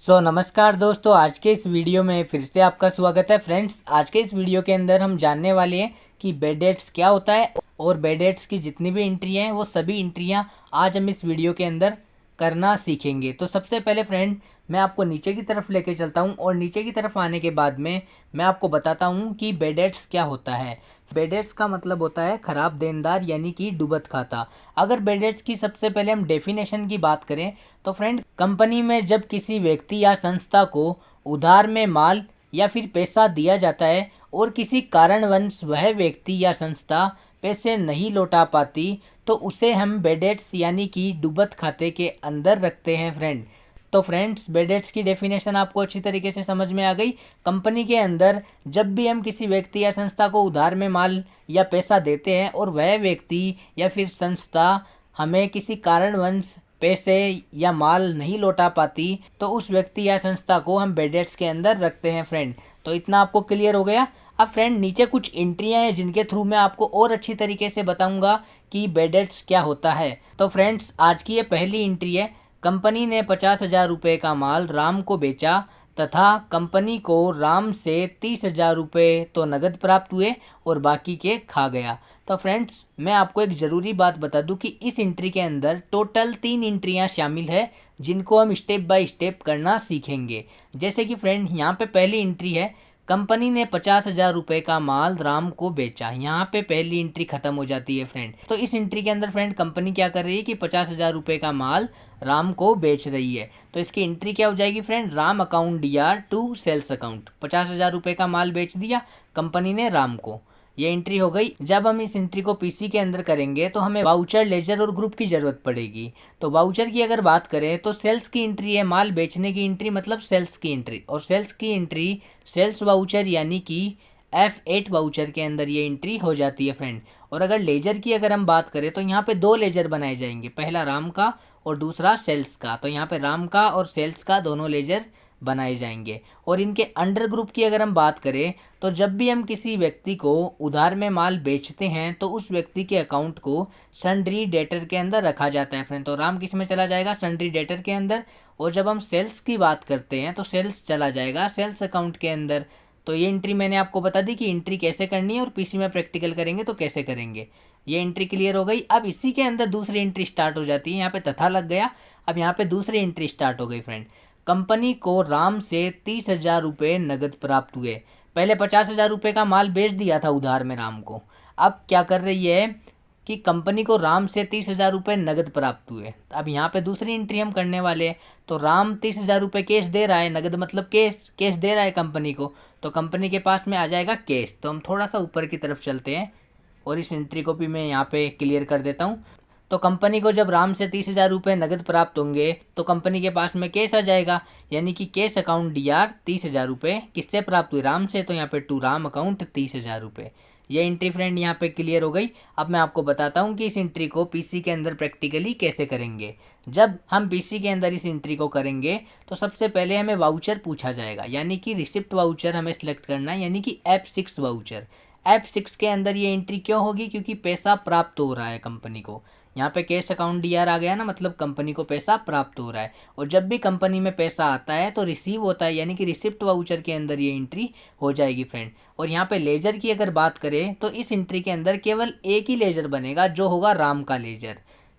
नमस्कार दोस्तों, आज के इस वीडियो में फिर से आपका स्वागत है। फ्रेंड्स, आज के इस वीडियो के अंदर हम जानने वाले हैं कि बेड डेट्स क्या होता है और बेड डेट्स की जितनी भी एंट्रियां हैं वो सभी एंट्रियां आज हम इस वीडियो के अंदर करना सीखेंगे। तो सबसे पहले फ्रेंड, मैं आपको नीचे की तरफ लेके चलता हूं और नीचे की तरफ आने के बाद में मैं आपको बताता हूं कि बेड डेट्स क्या होता है। बेड डेट्स का मतलब होता है खराब देनदार, यानी कि डूबत खाता। अगर बेड डेट्स की सबसे पहले हम डेफिनेशन की बात करें तो फ्रेंड, कंपनी में जब किसी व्यक्ति या संस्था को उधार में माल या फिर पैसा दिया जाता है और किसी कारणवश वह व्यक्ति या संस्था पैसे नहीं लौटा पाती तो उसे हम बेड डेट्स यानी कि डूबत खाते के अंदर रखते हैं फ्रेंड। तो फ्रेंड्स, बेड डेट्स की डेफिनेशन आपको अच्छी तरीके से समझ में आ गई। कंपनी के अंदर जब भी हम किसी व्यक्ति या संस्था को उधार में माल या पैसा देते हैं और वह व्यक्ति या फिर संस्था हमें किसी कारणवश पैसे या माल नहीं लौटा पाती तो उस व्यक्ति या संस्था को हम बेड डेट्स के अंदर रखते हैं फ्रेंड। तो इतना आपको क्लियर हो गया। अब फ्रेंड, नीचे कुछ एंट्रियां हैं जिनके थ्रू मैं आपको और अच्छी तरीके से बताऊंगा कि बेड डेट्स क्या होता है। तो फ्रेंड्स, आज की ये पहली एंट्री है। कंपनी ने 50,000 रुपये का माल राम को बेचा तथा कंपनी को राम से 30,000 रुपये तो नगद प्राप्त हुए और बाकी के खा गया। तो फ्रेंड्स, मैं आपको एक ज़रूरी बात बता दूं कि इस एंट्री के अंदर टोटल 3 एंट्रियां शामिल है जिनको हम स्टेप बाय स्टेप करना सीखेंगे। जैसे कि फ्रेंड, यहाँ पे पहली एंट्री है, कंपनी ने 50,000 रुपये का माल राम को बेचा। यहाँ पे पहली एंट्री खत्म हो जाती है फ्रेंड। तो इस एंट्री के अंदर फ्रेंड, कंपनी क्या कर रही है कि 50,000 रुपये का माल राम को बेच रही है। तो इसकी एंट्री क्या हो जाएगी friend, Ram account DR to sales account. 50,000 रुपये का माल बेच दिया कंपनी ने राम को, ये एंट्री हो गई। जब हम इस एंट्री को पीसी के अंदर करेंगे तो हमें वाउचर, लेजर और ग्रुप की जरूरत पड़ेगी। तो वाउचर की अगर बात करें तो सेल्स की एंट्री है, माल बेचने की एंट्री मतलब सेल्स की एंट्री, और सेल्स की एंट्री सेल्स वाउचर यानी कि F8 वाउचर के अंदर ये एंट्री हो जाती है फ्रेंड। और अगर लेजर की अगर हम बात करें तो यहाँ पे 2 लेजर बनाए जाएंगे, पहला राम का और दूसरा सेल्स का। तो यहाँ पे राम का और सेल्स का दोनों लेजर बनाए जाएंगे। और इनके अंडर ग्रुप की अगर हम बात करें तो जब भी हम किसी व्यक्ति को उधार में माल बेचते हैं तो उस व्यक्ति के अकाउंट को सन्ड्री डेटर के अंदर रखा जाता है फ्रेंड। तो राम किस में चला जाएगा, सन्ड्री डेटर के अंदर। और जब हम सेल्स की बात करते हैं तो सेल्स चला जाएगा सेल्स अकाउंट के अंदर। तो ये एंट्री मैंने आपको बता दी कि एंट्री कैसे करनी है और पीसी में प्रैक्टिकल करेंगे तो कैसे करेंगे। ये एंट्री क्लियर हो गई। अब इसी के अंदर दूसरी एंट्री स्टार्ट हो जाती है। यहाँ पे तथा लग गया। अब यहाँ पे दूसरी एंट्री स्टार्ट हो गई फ्रेंड। कंपनी को राम से 30,000 रुपये नगद प्राप्त हुए। पहले 50,000 रुपये का माल बेच दिया था उधार में राम को। अब क्या कर रही है कि कंपनी को राम से 30,000 रुपये नगद प्राप्त हुए। अब यहाँ पे दूसरी एंट्री हम करने वाले हैं। तो राम 30,000 रुपये कैश दे रहा है, नगद मतलब कैश दे रहा है कंपनी को, तो कंपनी के पास में आ जाएगा कैश। तो हम थोड़ा सा ऊपर की तरफ चलते हैं और इस एंट्री को भी मैं यहाँ पे क्लियर कर देता हूँ। तो कंपनी को जब राम से 30,000 रुपये नगद प्राप्त होंगे तो कंपनी के पास में कैश आ जाएगा, यानी कि कैश अकाउंट डीआर 30,000 रुपये किससे प्राप्त हुए, राम से। तो यहाँ पे टू राम अकाउंट 30,000 रुपये। ये एंट्री फ्रेंड यहाँ पे क्लियर हो गई। अब मैं आपको बताता हूँ कि इस एंट्री को पीसी के अंदर प्रैक्टिकली कैसे करेंगे। जब हम पीसी के अंदर इस एंट्री को करेंगे तो सबसे पहले हमें वाउचर पूछा जाएगा, यानी कि रिसिप्ट वाउचर हमें सिलेक्ट करना है, यानी कि F6 वाउचर। F6 के अंदर ये एंट्री क्यों होगी, क्योंकि पैसा प्राप्त हो रहा है कंपनी को। यहाँ पे कैश अकाउंट डीआर आ गया ना, मतलब कंपनी को पैसा प्राप्त हो रहा है। और जब भी कंपनी में पैसा आता है तो रिसीव होता है, यानी कि रिसिप्ट वाउचर के अंदर ये एंट्री हो जाएगी फ्रेंड। और यहाँ पे लेजर की अगर बात करें तो इस एंट्री के अंदर केवल एक ही लेजर बनेगा, जो होगा राम का लेजर।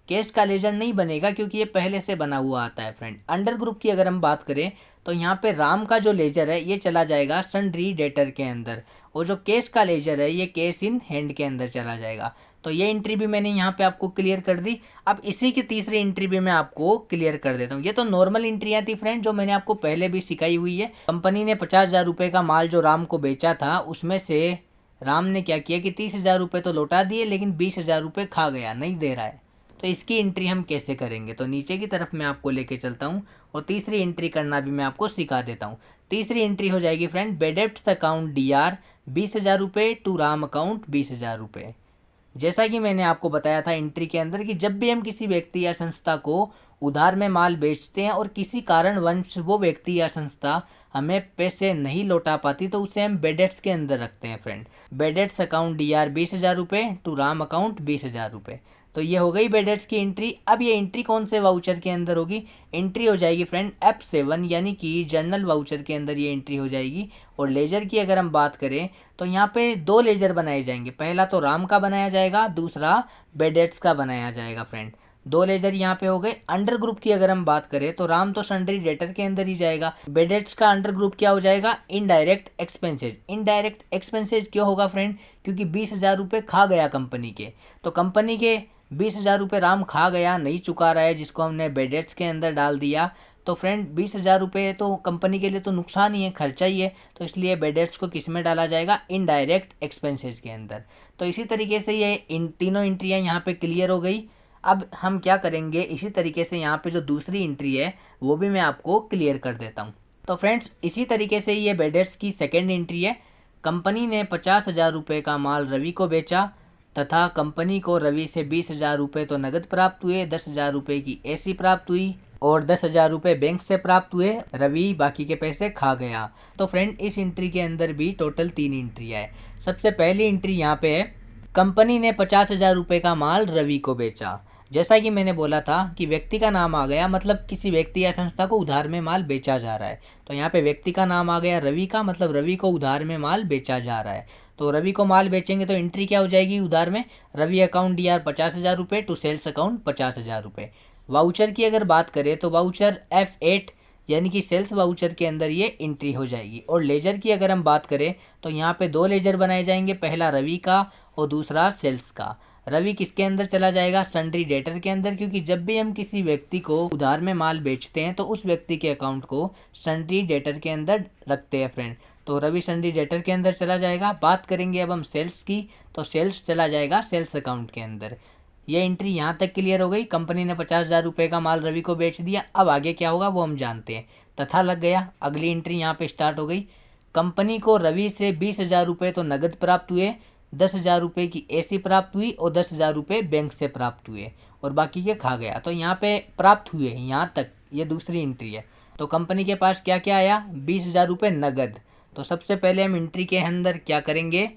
कैश का लेजर नहीं बनेगा क्योंकि ये पहले से बना हुआ आता है फ्रेंड। अंडर ग्रुप की अगर हम बात करें तो यहाँ पे राम का जो लेजर है ये चला जाएगा सन्ड्री डेटर के अंदर, और जो कैश का लेजर है ये कैश इन हैंड के अंदर चला जाएगा। तो ये एंट्री भी मैंने यहाँ पे आपको क्लियर कर दी। अब इसी की तीसरी एंट्री भी मैं आपको क्लियर कर देता हूँ। ये तो नॉर्मल एंट्रियाँ थी फ्रेंड, जो मैंने आपको पहले भी सिखाई हुई है। कंपनी ने 50,000 रुपये का माल जो राम को बेचा था उसमें से राम ने क्या किया कि 30,000 रुपये तो लौटा दिए, लेकिन 20,000 रुपये खा गया, नहीं दे रहा है। तो इसकी एंट्री हम कैसे करेंगे, तो नीचे की तरफ मैं आपको लेके चलता हूँ और तीसरी एंट्री करना भी मैं आपको सिखा देता हूँ। तीसरी एंट्री हो जाएगी friend, bed debts account DR 20,000 रुपये टू राम अकाउंट 20,000 रुपये। जैसा कि मैंने आपको बताया था एंट्री के अंदर कि जब भी हम किसी व्यक्ति या संस्था को उधार में माल बेचते हैं और किसी कारणवश वो व्यक्ति या संस्था हमें पैसे नहीं लौटा पाती तो उसे हम बेड डेट्स के अंदर रखते हैं friend. Bad debts account DR 20,000 रुपये टू राम अकाउंट 20,000 रुपये। तो ये हो गई बेड डेट्स की एंट्री। अब ये एंट्री कौन से वाउचर के अंदर होगी? एंट्री हो जाएगी फ्रेंड F7 यानी कि जनरल वाउचर के अंदर ये एंट्री हो जाएगी। और लेजर की अगर हम बात करें तो यहाँ पे 2 लेजर बनाए जाएंगे, पहला तो राम का बनाया जाएगा, दूसरा बेड डेट्स का बनाया जाएगा फ्रेंड। 2 लेजर यहाँ पे हो गए। अंडर ग्रुप की अगर हम बात करें तो राम तो सन्ड्री डेटर के अंदर ही जाएगा। बेड डेट्स का अंडर ग्रुप क्या हो जाएगा? Indirect expenses. इनडायरेक्ट एक्सपेंसेज क्यों होगा फ्रेंड? क्योंकि 20,000 रुपये खा गया कंपनी के, तो कंपनी के 20,000 रुपये राम खा गया, नहीं चुका रहा है, जिसको हमने बेड डेट्स के अंदर डाल दिया। तो फ्रेंड 20,000 रुपये तो कंपनी के लिए तो नुकसान ही है, खर्चा ही है, तो इसलिए बेड डेट्स को किस में डाला जाएगा? इनडायरेक्ट एक्सपेंसेज के अंदर। तो इसी तरीके से ये इन तीनों एंट्रियाँ यहाँ पे क्लियर हो गई। अब हम क्या करेंगे, इसी तरीके से यहाँ पे जो दूसरी एंट्री है वो भी मैं आपको क्लियर कर देता हूँ। तो फ्रेंड्स इसी तरीके से ये बेड डेट्स की सेकेंड एंट्री है। कंपनी ने 50,000 रुपये का माल रवि को बेचा तथा कंपनी को रवि से 20,000 रुपये तो नगद प्राप्त हुए, 10,000 रुपये की एसी प्राप्त हुई और 10,000 रुपये बैंक से प्राप्त हुए। रवि बाकी के पैसे खा गया। तो फ्रेंड इस एंट्री के अंदर भी टोटल 3 एंट्री है। सबसे पहली एंट्री यहाँ पे है, कंपनी ने 50,000 रुपये का माल रवि को बेचा। जैसा कि मैंने बोला था कि व्यक्ति का नाम आ गया, मतलब किसी व्यक्ति या संस्था को उधार में माल बेचा जा रहा है, तो यहाँ पे व्यक्ति का नाम आ गया रवि का, मतलब रवि को उधार में माल बेचा जा रहा है। तो रवि को माल बेचेंगे तो एंट्री क्या हो जाएगी उधार में? रवि अकाउंट DR 50,000 रुपये टू सेल्स अकाउंट 50,000 रुपये। वाउचर की अगर बात करें तो वाउचर F8 यानी कि सेल्स वाउचर के अंदर ये एंट्री हो जाएगी। और लेजर की अगर हम बात करें तो यहाँ पे 2 लेजर बनाए जाएंगे, पहला रवि का और दूसरा सेल्स का। रवि किसके अंदर चला जाएगा? सन्ड्री डेटर के अंदर, क्योंकि जब भी हम किसी व्यक्ति को उधार में माल बेचते हैं तो उस व्यक्ति के अकाउंट को सन्ड्री डेटर के अंदर रखते हैं फ्रेंड। तो रवि सन्ड्री डेटर के अंदर चला जाएगा। बात करेंगे अब हम सेल्स की, तो सेल्स चला जाएगा सेल्स अकाउंट के अंदर। ये एंट्री यहाँ तक क्लियर हो गई। कंपनी ने 50,000 रुपये का माल रवि को बेच दिया। अब आगे क्या होगा वो हम जानते हैं। तथा लग गया। अगली एंट्री यहाँ पे स्टार्ट हो गई। कंपनी को रवि से 20,000 रुपये तो नगद प्राप्त हुए, 10,000 रुपये की एसी प्राप्त हुई और 10,000 रुपये बैंक से प्राप्त हुए और बाकी के खा गया। तो यहाँ पे प्राप्त हुए यहाँ तक, ये दूसरी एंट्री है। तो कंपनी के पास क्या क्या आया? 20,000 रुपये नगद। तो सबसे पहले हम एंट्री के अंदर क्या करेंगे,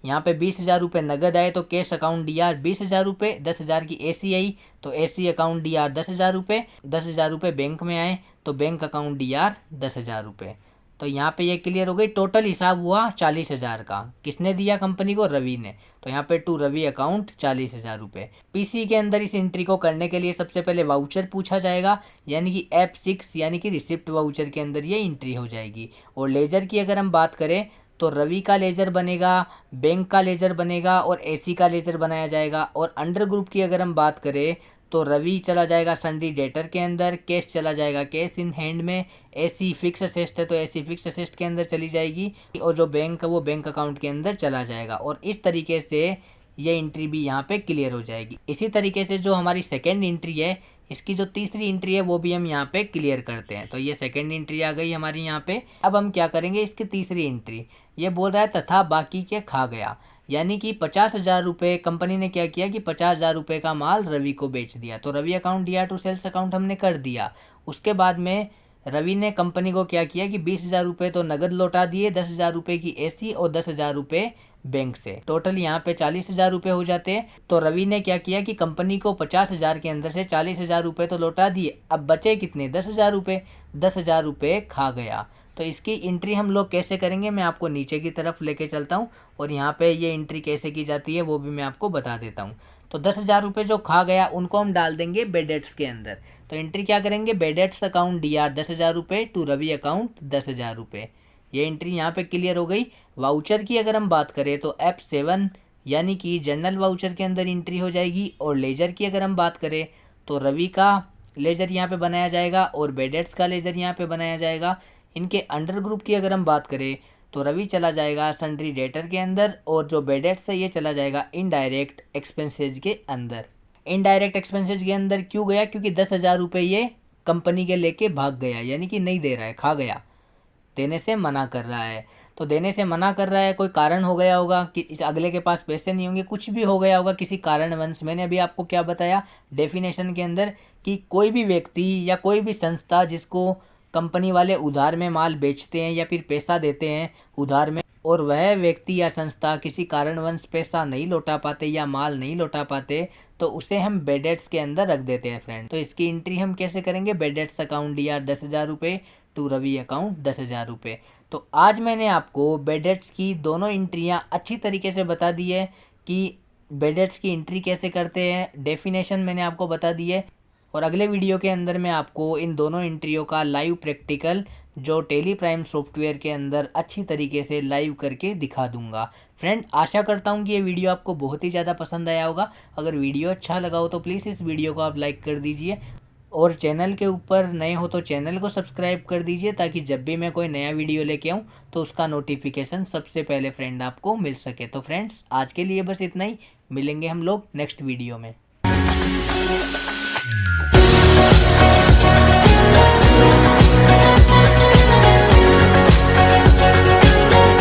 यहाँ पे 20,000 रुपये नगद आए तो कैश अकाउंट DR 20,000 रुपये, 10,000 की एसी आई तो एसी अकाउंट DR 10,000 रुपये, 10,000 रुपये बैंक में आए तो बैंक अकाउंट DR 10,000 रुपये। तो यहाँ पे ये क्लियर हो गई। टोटल हिसाब हुआ 40,000 का। किसने दिया कंपनी को? रवि ने। तो यहाँ पे टू रवि अकाउंट 40,000 रुपये। पीसी के अंदर इस एंट्री को करने के लिए सबसे पहले वाउचर पूछा जाएगा, यानी कि F6 यानी कि रिसिप्ट वाउचर के अंदर ये एंट्री हो जाएगी। और लेजर की अगर हम बात करें तो रवि का लेजर बनेगा, बैंक का लेजर बनेगा और एसी का लेजर बनाया जाएगा। और अंडर ग्रुप की अगर हम बात करें तो रवि चला जाएगा सन्ड्री डेटर के अंदर, कैश चला जाएगा कैश इन हैंड में, एसी फिक्स असेस्ट है तो एसी फिक्स असेस्ट के अंदर चली जाएगी और जो बैंक है वो बैंक अकाउंट के अंदर चला जाएगा। और इस तरीके से ये एंट्री भी यहाँ पे क्लियर हो जाएगी। इसी तरीके से जो हमारी सेकेंड एंट्री है, इसकी जो तीसरी एंट्री है वो भी हम यहाँ पे क्लियर करते हैं। तो ये सेकेंड एंट्री आ गई हमारी यहाँ पे। अब हम क्या करेंगे, इसकी तीसरी एंट्री ये बोल रहा है तथा बाकी के खा गया, यानी कि 50,000 रुपये कंपनी ने क्या किया कि 50,000 रुपये का माल रवि को बेच दिया। तो Ravi account DR to sales account हमने कर दिया। उसके बाद में रवि ने कंपनी को क्या किया कि 20,000 रुपये तो नगद लौटा दिए, 10,000 रुपये की एसी और 10,000 रुपये बैंक से। टोटल यहाँ पे 40,000 रुपये हो जाते हैं। तो रवि ने क्या किया कि कंपनी को 50,000 के अंदर से 40,000 रुपये तो लौटा दिए, अब बचे कितने? 10,000 रुपये। 10,000 रुपये खा गया। तो इसकी एंट्री हम लोग कैसे करेंगे, मैं आपको नीचे की तरफ लेके चलता हूँ और यहाँ पे ये एंट्री कैसे की जाती है वो भी मैं आपको बता देता हूँ। तो 10,000 रुपये जो खा गया उनको हम डाल देंगे बेड डेट्स के अंदर। तो एंट्री क्या करेंगे, बेड डेट्स अकाउंट DR 10,000 रुपये टू रवि अकाउंट 10,000 रुपये। ये एंट्री यहाँ पे क्लियर हो गई। वाउचर की अगर हम बात करें तो F7 यानी कि जनरल वाउचर के अंदर एंट्री हो जाएगी। और लेजर की अगर हम बात करें तो रवि का लेजर यहाँ पे बनाया जाएगा और बेड डेट्स का लेजर यहाँ पे बनाया जाएगा। इनके अंडर ग्रुप की अगर हम बात करें तो रवि चला जाएगा सन्ड्री डेटर के अंदर और जो बेड डेट्स है ये चला जाएगा इनडायरेक्ट एक्सपेंसेज के अंदर। इनडायरेक्ट एक्सपेंसेज के अंदर क्यों गया? क्योंकि 10,000 रुपये ये कंपनी के लेके भाग गया, यानी कि नहीं दे रहा है, खा गया, देने से मना कर रहा है। तो देने से मना कर रहा है, कोई कारण हो गया होगा कि इस अगले के पास पैसे नहीं होंगे, कुछ भी हो गया होगा किसी कारणवश। मैंने अभी आपको क्या बताया डेफिनेशन के अंदर कि कोई भी व्यक्ति या कोई भी संस्था जिसको कंपनी वाले उधार में माल बेचते हैं या फिर पैसा देते हैं उधार में, और वह व्यक्ति या संस्था किसी कारणवश पैसा नहीं लौटा पाते या माल नहीं लौटा पाते तो उसे हम बेड डेट्स के अंदर रख देते हैं फ्रेंड। तो इसकी एंट्री हम कैसे करेंगे? बेड डेट्स अकाउंट DR 10,000 रुपये टू रवि अकाउंट 10,000 रुपये। तो आज मैंने आपको बेड डेट्स की दोनों एंट्रियाँ अच्छी तरीके से बता दी है कि बेड डेट्स की एंट्री कैसे करते हैं, डेफिनेशन मैंने आपको बता दी है। और अगले वीडियो के अंदर मैं आपको इन दोनों एंट्रियों का लाइव प्रैक्टिकल जो टेली प्राइम सॉफ्टवेयर के अंदर अच्छी तरीके से लाइव करके दिखा दूंगा। फ्रेंड, आशा करता हूँ कि ये वीडियो आपको बहुत ही ज़्यादा पसंद आया होगा। अगर वीडियो अच्छा लगा हो तो प्लीज़ इस वीडियो को आप लाइक कर दीजिए और चैनल के ऊपर नए हो तो चैनल को सब्सक्राइब कर दीजिए ताकि जब भी मैं कोई नया वीडियो लेके आऊँ तो उसका नोटिफिकेशन सबसे पहले फ्रेंड आपको मिल सके। तो फ्रेंड्स, आज के लिए बस इतना ही। मिलेंगे हम लोग नेक्स्ट वीडियो में।